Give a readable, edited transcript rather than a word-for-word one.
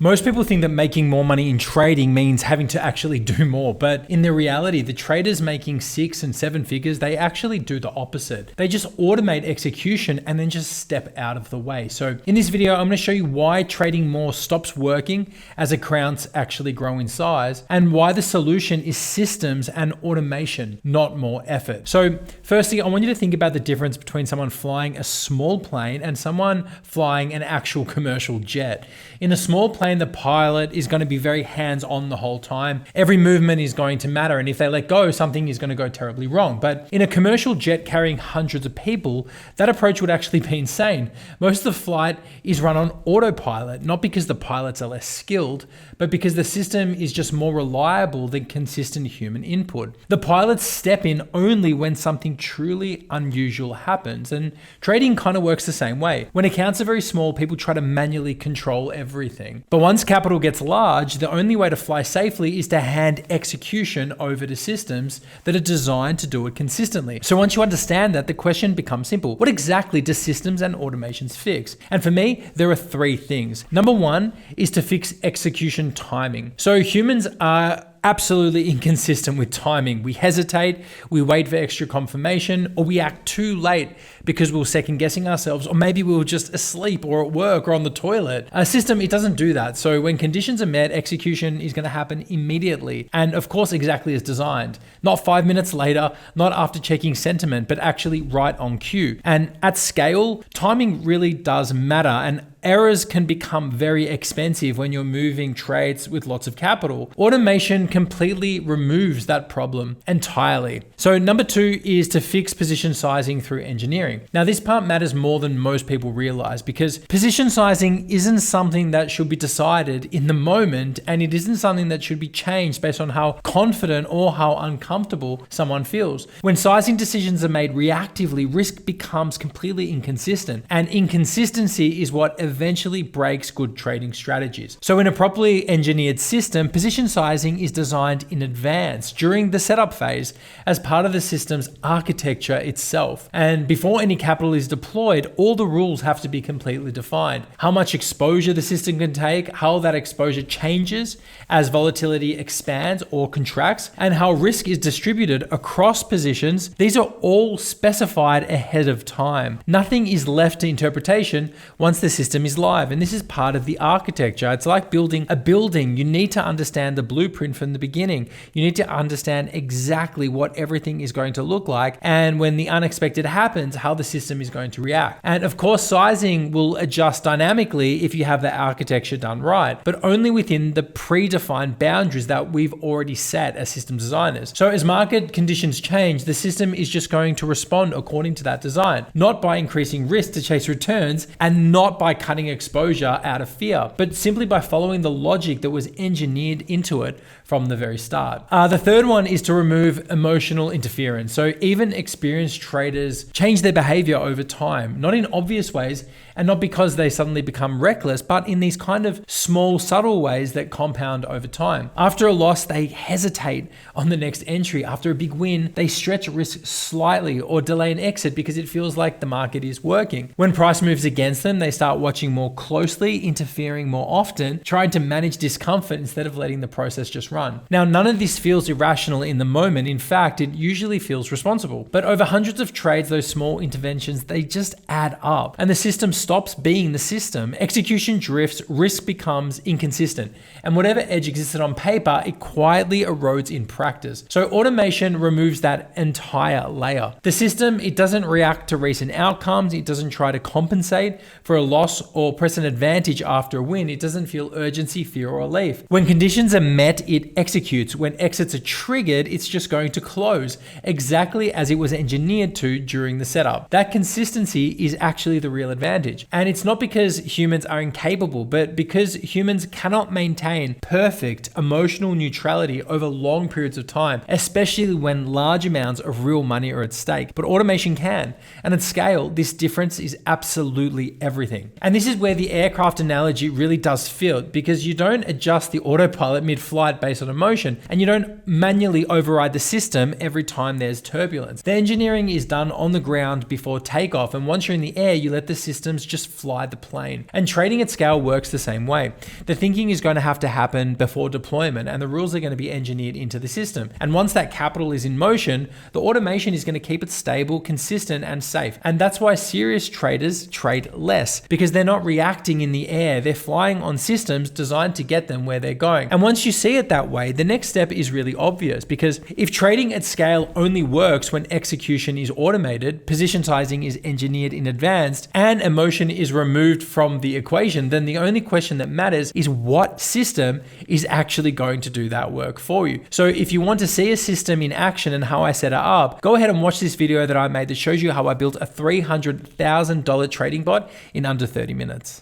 Most people think that making more money in trading means having to actually do more, but in the reality, the traders making 6 and 7 figures, they actually do the opposite. They just automate execution and then just step out of the way. So in this video, I'm going to show you why trading more stops working as accounts actually grow in size, and why the solution is systems and automation, not more effort. So firstly, I want you to think about the difference between someone flying a small plane and someone flying an actual commercial jet. In a small plane, the pilot is going to be very hands-on the whole time. Every movement is going to matter, and if they let go, something is going to go terribly wrong. But in a commercial jet carrying hundreds of people, that approach would actually be insane. Most of the flight is run on autopilot, not because the pilots are less skilled, but because the system is just more reliable than consistent human input. The pilots step in only when something truly unusual happens, and trading kind of works the same way. When accounts are very small, people try to manually control everything. But once capital gets large, the only way to fly safely is to hand execution over to systems that are designed to do it consistently. So once you understand that, the question becomes simple. What exactly do systems and automations fix? And for me, there are 3 things. Number 1 is to fix execution timing. So humans are absolutely inconsistent with timing. We hesitate, we wait for extra confirmation, or we act too late because we're second guessing ourselves, or maybe we were just asleep or at work or on the toilet. A system, it doesn't do that. So when conditions are met, execution is going to happen immediately. And of course, exactly as designed. Not 5 minutes later, not after checking sentiment, but actually right on cue. And at scale, timing really does matter. And errors can become very expensive when you're moving trades with lots of capital. Automation completely removes that problem entirely. So number 2 is to fix position sizing through engineering. Now this part matters more than most people realize, because position sizing isn't something that should be decided in the moment, and it isn't something that should be changed based on how confident or how uncomfortable someone feels. When sizing decisions are made reactively, risk becomes completely inconsistent, and inconsistency is what eventually breaks good trading strategies. So in a properly engineered system, position sizing is designed in advance during the setup phase as part of the system's architecture itself. And before any capital is deployed, all the rules have to be completely defined. How much exposure the system can take, how that exposure changes as volatility expands or contracts, and how risk is distributed across positions. These are all specified ahead of time. Nothing is left to interpretation once the system is live, and this is part of the architecture. It's like building a building. You need to understand the blueprint from the beginning. You need to understand exactly what everything is going to look like, and when the unexpected happens, how the system is going to react. And of course, sizing will adjust dynamically if you have the architecture done right, but only within the predefined boundaries that we've already set as system designers. So as market conditions change, the system is just going to respond according to that design, not by increasing risk to chase returns, and not by cutting exposure out of fear, but simply by following the logic that was engineered into it from the very start. The third one is to remove emotional interference. So even experienced traders change their behavior over time, not in obvious ways, and not because they suddenly become reckless, but in these kind of small, subtle ways that compound over time. After a loss, they hesitate on the next entry. After a big win, they stretch risk slightly or delay an exit because it feels like the market is working. When price moves against them, they start watching more closely, interfering more often, trying to manage discomfort instead of letting the process just run. Now, none of this feels irrational in the moment. In fact, it usually feels responsible. But over hundreds of trades, those small interventions, they just add up, and the system stops being the system. Execution drifts, risk becomes inconsistent, and whatever edge existed on paper, it quietly erodes in practice. So automation removes that entire layer. The system, it doesn't react to recent outcomes. It doesn't try to compensate for a loss or press an advantage after a win. It doesn't feel urgency, fear, or relief. When conditions are met, it executes. When exits are triggered, it's just going to close exactly as it was engineered to during the setup. That consistency is actually the real advantage. And it's not because humans are incapable, but because humans cannot maintain perfect emotional neutrality over long periods of time, especially when large amounts of real money are at stake. But automation can. And at scale, this difference is absolutely everything. And this this is where the aircraft analogy really does fit, because you don't adjust the autopilot mid-flight based on emotion, and you don't manually override the system every time there's turbulence. The engineering is done on the ground before takeoff, and once you're in the air, you let the systems just fly the plane. And trading at scale works the same way. The thinking is going to have to happen before deployment, and the rules are going to be engineered into the system. And once that capital is in motion, the automation is going to keep it stable, consistent, and safe. And that's why serious traders trade less, because they're not reacting in the air. They're flying on systems designed to get them where they're going. And once you see it that way, the next step is really obvious, because if trading at scale only works when execution is automated, position sizing is engineered in advance, and emotion is removed from the equation, then the only question that matters is what system is actually going to do that work for you. So if you want to see a system in action and how I set it up, go ahead and watch this video that I made that shows you how I built a $300,000 trading bot in under 30 minutes.